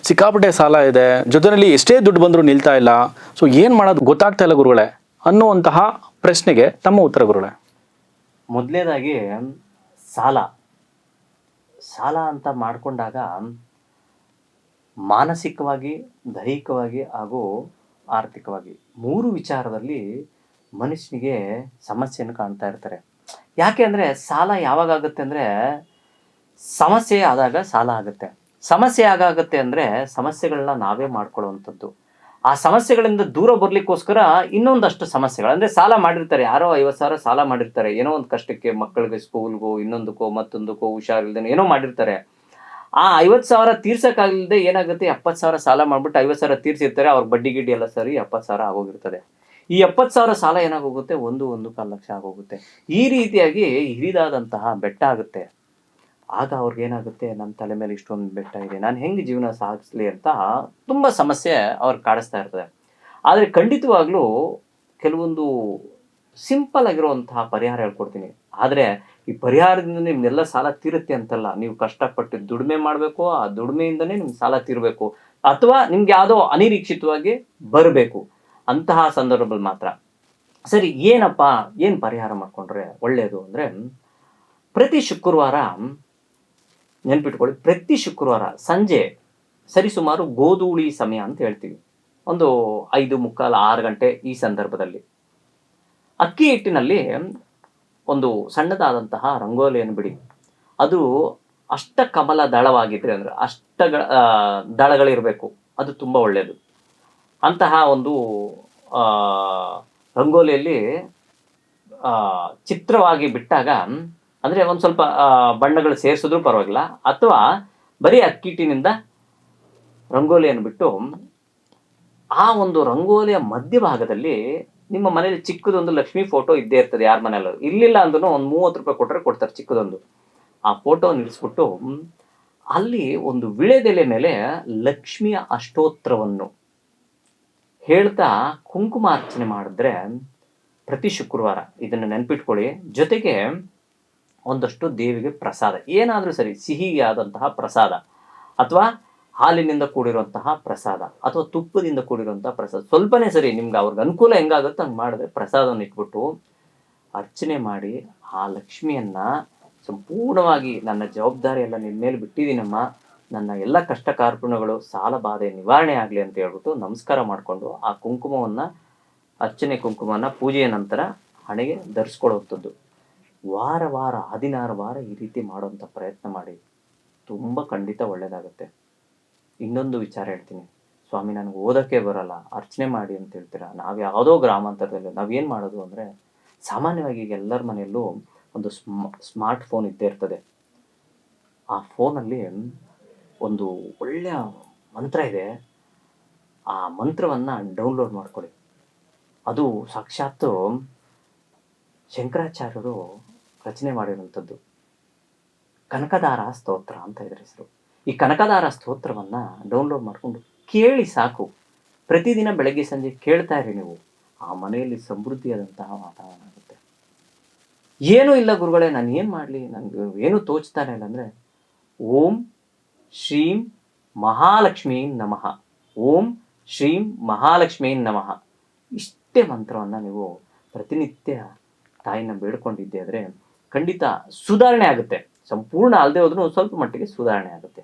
ಸಿಕ್ಕಾಪಟ್ಟೆ ಸಾಲ ಇದೆ, ಜೊತೆಯಲ್ಲಿ ಎಷ್ಟೇ ದುಡ್ಡು ಬಂದರೂ ನಿಲ್ತಾ ಇಲ್ಲ, ಸೊ ಏನು ಮಾಡೋದು ಗೊತ್ತಾಗ್ತಾ ಇಲ್ಲ ಗುರುಗಳೇ ಅನ್ನುವಂತಹ ಪ್ರಶ್ನೆಗೆ ತಮ್ಮ ಉತ್ತರ ಗುರುಗಳೇ. ಮೊದಲನೇದಾಗಿ ಸಾಲ ಸಾಲ ಅಂತ ಮಾಡಿಕೊಂಡಾಗ ಮಾನಸಿಕವಾಗಿ, ದೈಹಿಕವಾಗಿ ಹಾಗೂ ಆರ್ಥಿಕವಾಗಿ 3 ವಿಚಾರದಲ್ಲಿ ಮನುಷ್ಯನಿಗೆ ಸಮಸ್ಯೆಯನ್ನು ಕಾಣ್ತಾ ಇರ್ತಾರೆ. ಯಾಕೆ ಅಂದರೆ ಸಾಲ ಯಾವಾಗ ಆಗುತ್ತೆ ಅಂದರೆ ಸಮಸ್ಯೆ ಆದಾಗ ಸಾಲ ಆಗುತ್ತೆ. ಸಮಸ್ಯೆ ಆಗುತ್ತೆ ಅಂದರೆ ಸಮಸ್ಯೆಗಳನ್ನ ನಾವೇ ಮಾಡ್ಕೊಳ್ಳುವಂಥದ್ದು. ಆ ಸಮಸ್ಯೆಗಳಿಂದ ದೂರ ಬರಲಿಕ್ಕೋಸ್ಕರ ಇನ್ನೊಂದಷ್ಟು ಸಮಸ್ಯೆಗಳು, ಅಂದರೆ ಸಾಲ ಮಾಡಿರ್ತಾರೆ, ಯಾರೋ 50,000 ಸಾಲ ಮಾಡಿರ್ತಾರೆ, ಏನೋ ಒಂದು ಕಷ್ಟಕ್ಕೆ, ಮಕ್ಕಳಿಗೆ ಸ್ಕೂಲ್ಗೋ ಇನ್ನೊಂದಕ್ಕೋ ಮತ್ತೊಂದಕ್ಕೋ ಹುಷಾರಿಲ್ದೇನೋ ಏನೋ ಮಾಡಿರ್ತಾರೆ. ಆ 50,000 ತೀರ್ಸಕ್ಕಾಗಲಿದೆ ಏನಾಗುತ್ತೆ, 70,000 ಸಾಲ ಮಾಡ್ಬಿಟ್ಟು 50,000 ತೀರ್ಸಿರ್ತಾರೆ, ಅವ್ರ ಬಡ್ಡಿ ಗಿಡ್ಡಿ ಎಲ್ಲ ಸರಿ 70,000 ಆಗೋಗಿರ್ತದೆ. ಈ 70,000 ಸಾಲ ಏನಾಗೋಗುತ್ತೆ, 1.25 ಲಕ್ಷ ಆಗೋಗುತ್ತೆ. ಈ ರೀತಿಯಾಗಿ ಹಿರಿದಾದಂತಹ ಬೆಟ್ಟ ಆಗುತ್ತೆ. ಆಗ ಅವ್ರಿಗೇನಾಗುತ್ತೆ, ನನ್ನ ತಲೆ ಮೇಲೆ ಇಷ್ಟೊಂದು ಬೆಟ್ಟ ಇದೆ, ನಾನು ಹೆಂಗೆ ಜೀವನ ಸಾಗಿಸ್ಲಿ ಅಂತ ತುಂಬ ಸಮಸ್ಯೆ ಅವ್ರು ಕಾಡಿಸ್ತಾ ಇರ್ತದೆ. ಆದರೆ ಖಂಡಿತವಾಗ್ಲೂ ಕೆಲವೊಂದು ಸಿಂಪಲ್ ಆಗಿರುವಂತಹ ಪರಿಹಾರ ಹೇಳ್ಕೊಡ್ತೀನಿ. ಆದರೆ ಈ ಪರಿಹಾರದಿಂದ ನಿಮ್ದೆಲ್ಲ ಸಾಲ ತೀರುತ್ತೆ ಅಂತಲ್ಲ, ನೀವು ಕಷ್ಟಪಟ್ಟು ದುಡಿಮೆ ಮಾಡಬೇಕು, ಆ ದುಡಿಮೆಯಿಂದನೇ ನಿಮ್ಗೆ ಸಾಲ ತೀರಬೇಕು, ಅಥವಾ ನಿಮ್ಗೆ ಯಾವುದೋ ಅನಿರೀಕ್ಷಿತವಾಗಿ ಬರಬೇಕು. ಅಂತಹ ಸಂದರ್ಭದಲ್ಲಿ ಮಾತ್ರ ಸರಿ ಏನು ಪರಿಹಾರ ಮಾಡಿಕೊಂಡ್ರೆ ಒಳ್ಳೆಯದು ಅಂದರೆ, ಪ್ರತಿ ಶುಕ್ರವಾರ ನೆನ್ಪಿಟ್ಕೊಳ್ಳಿ, ಪ್ರತಿ ಶುಕ್ರವಾರ ಸಂಜೆ ಸರಿಸುಮಾರು ಗೋಧೂಳಿ ಸಮಯ ಅಂತ ಹೇಳ್ತೀವಿ, ಒಂದು 5:45 6 ಗಂಟೆ ಈ ಸಂದರ್ಭದಲ್ಲಿ ಅಕ್ಕಿ ಹಿಟ್ಟಿನಲ್ಲಿ ಒಂದು ಸಣ್ಣದಾದಂತಹ ರಂಗೋಲಿಯನ್ನು ಬಿಡಿ. ಅದು ಅಷ್ಟಕಮಲ ದಳವಾಗಿದ್ರೆ ಅಂದರೆ ದಳಗಳಿರಬೇಕು, ಅದು ತುಂಬ ಒಳ್ಳೆಯದು. ಅಂತಹ ಒಂದು ರಂಗೋಲಿಯಲ್ಲಿ ಚಿತ್ರವಾಗಿ ಬಿಟ್ಟಾಗ, ಅಂದರೆ ಒಂದು ಸ್ವಲ್ಪ ಬಣ್ಣಗಳು ಸೇರಿಸಿದ್ರೂ ಪರವಾಗಿಲ್ಲ, ಅಥವಾ ಬರೀ ಅಕ್ಕಿಟ್ಟಿನಿಂದ ರಂಗೋಲಿಯನ್ನು ಬಿಟ್ಟು ಆ ಒಂದು ರಂಗೋಲಿಯ ಮಧ್ಯಭಾಗದಲ್ಲಿ ನಿಮ್ಮ ಮನೇಲಿ ಚಿಕ್ಕದೊಂದು ಲಕ್ಷ್ಮಿ ಫೋಟೋ ಇದ್ದೇ ಇರ್ತದೆ, ಯಾರ ಮನೆಯಲ್ಲೂ ಇರಲಿಲ್ಲ ಅಂದ್ರೂ ಒಂದು 30 ರೂಪಾಯಿ ಕೊಟ್ಟರೆ ಕೊಡ್ತಾರೆ ಚಿಕ್ಕದೊಂದು. ಆ ಫೋಟೋ ನಿಲ್ಲಿಸ್ಬಿಟ್ಟು ಅಲ್ಲಿ ಒಂದು ವಿಳೆದೆಲೆ ಮೇಲೆ ಲಕ್ಷ್ಮಿಯ ಅಷ್ಟೋತ್ತರವನ್ನು ಹೇಳ್ತಾ ಕುಂಕುಮಾರ್ಚನೆ ಮಾಡಿದ್ರೆ ಪ್ರತಿ ಶುಕ್ರವಾರ, ಇದನ್ನು ನೆನ್ಪಿಟ್ಕೊಳ್ಳಿ. ಜೊತೆಗೆ ಒಂದಷ್ಟು ದೇವಿಗೆ ಪ್ರಸಾದ, ಏನಾದರೂ ಸರಿ ಸಿಹಿಯಾದಂತಹ ಪ್ರಸಾದ, ಅಥವಾ ಹಾಲಿನಿಂದ ಕೂಡಿರುವಂತಹ ಪ್ರಸಾದ, ಅಥವಾ ತುಪ್ಪದಿಂದ ಕೂಡಿರುವಂತಹ ಪ್ರಸಾದ, ಸ್ವಲ್ಪನೇ ಸರಿ, ನಿಮ್ಗೆ ಅವ್ರಿಗೆ ಅನುಕೂಲ ಹೆಂಗಾಗುತ್ತೆ ಹಂಗೆ ಮಾಡಿದ್ರೆ ಪ್ರಸಾದವನ್ನು ಇಟ್ಬಿಟ್ಟು ಅರ್ಚನೆ ಮಾಡಿ ಆ ಲಕ್ಷ್ಮಿಯನ್ನ ಸಂಪೂರ್ಣವಾಗಿ, ನನ್ನ ಜವಾಬ್ದಾರಿ ಎಲ್ಲ ನಿನ್ನ ಮೇಲೆ ಬಿಟ್ಟಿದ್ದೀನಮ್ಮ, ನನ್ನ ಎಲ್ಲ ಕಷ್ಟ ಕಾರ್ಪಣ್ಯಗಳು ಸಾಲ ಬಾಧೆ ನಿವಾರಣೆ ಆಗಲಿ ಅಂತ ಹೇಳ್ಬಿಟ್ಟು ನಮಸ್ಕಾರ ಮಾಡಿಕೊಂಡು ಆ ಕುಂಕುಮವನ್ನು, ಅರ್ಚನೆ ಕುಂಕುಮನ ಪೂಜೆಯ ನಂತರ ಹಣೆಗೆ ಧರಿಸ್ಕೊಳ್ಳುವಂಥದ್ದು. ವಾರ 16 ವಾರ ಈ ರೀತಿ ಮಾಡುವಂಥ ಪ್ರಯತ್ನ ಮಾಡಿ, ತುಂಬ ಖಂಡಿತ ಒಳ್ಳೆಯದಾಗುತ್ತೆ. ಇನ್ನೊಂದು ವಿಚಾರ ಹೇಳ್ತೀನಿ, ಸ್ವಾಮಿ ನನಗೆ ಓದೋಕ್ಕೆ ಬರಲ್ಲ, ಅರ್ಚನೆ ಮಾಡಿ ಅಂತ ಹೇಳ್ತೀರಾ. ನಾವು ಯಾವುದೋ ಗ್ರಾಮಾಂತರದಲ್ಲಿ ನಾವೇನು ಮಾಡೋದು ಅಂದರೆ, ಸಾಮಾನ್ಯವಾಗಿ ಈಗ ಎಲ್ಲರ ಮನೆಯಲ್ಲೂ ಒಂದು ಸ್ಮಾರ್ಟ್ ಫೋನ್ ಇದ್ದೇ ಇರ್ತದೆ. ಆ ಫೋನಲ್ಲಿ ಒಂದು ಒಳ್ಳೆಯ ಮಂತ್ರ ಇದೆ, ಆ ಮಂತ್ರವನ್ನು ಡೌನ್ಲೋಡ್ ಮಾಡ್ಕೊಳ್ಳಿ. ಅದು ಸಾಕ್ಷಾತ್ತು ಶಂಕರಾಚಾರ್ಯರು ರಚನೆ ಮಾಡಿರುವಂಥದ್ದು. ಕನಕದಾರ ಸ್ತೋತ್ರ ಅಂತ ಇದ್ರ ಹೆಸರು. ಈ ಕನಕದಾರ ಸ್ತೋತ್ರವನ್ನು ಡೌನ್ಲೋಡ್ ಮಾಡಿಕೊಂಡು ಕೇಳಿ ಸಾಕು. ಪ್ರತಿದಿನ ಬೆಳಗ್ಗೆ ಸಂಜೆ ಕೇಳ್ತಾ ಇರಿ ನೀವು, ಆ ಮನೆಯಲ್ಲಿ ಸಮೃದ್ಧಿಯಾದಂತಹ ವಾತಾವರಣ ಆಗುತ್ತೆ. ಏನೂ ಇಲ್ಲ ಗುರುಗಳೇ, ನಾನು ಏನು ಮಾಡಲಿ, ನನಗೆ ಏನೂ ತೋಚ್ತಾನೆ ಇಲ್ಲ ಅಂದರೆ, ಓಂ ಶ್ರೀಂ ಮಹಾಲಕ್ಷ್ಮೀ ನಮಃ, ಓಂ ಶ್ರೀಂ ಮಹಾಲಕ್ಷ್ಮೀ ನಮಃ, ಇಷ್ಟೇ ಮಂತ್ರವನ್ನು ನೀವು ಪ್ರತಿನಿತ್ಯ ತಾಯಿನ ಬೇಡ್ಕೊಂಡಿದ್ದೆ ಆದರೆ ಖಂಡಿತ ಸುಧಾರಣೆ ಆಗುತ್ತೆ. ಸಂಪೂರ್ಣ ಅಲ್ಲದೆ ಹೋದ್ರೂ ಸ್ವಲ್ಪ ಮಟ್ಟಿಗೆ ಸುಧಾರಣೆ ಆಗುತ್ತೆ.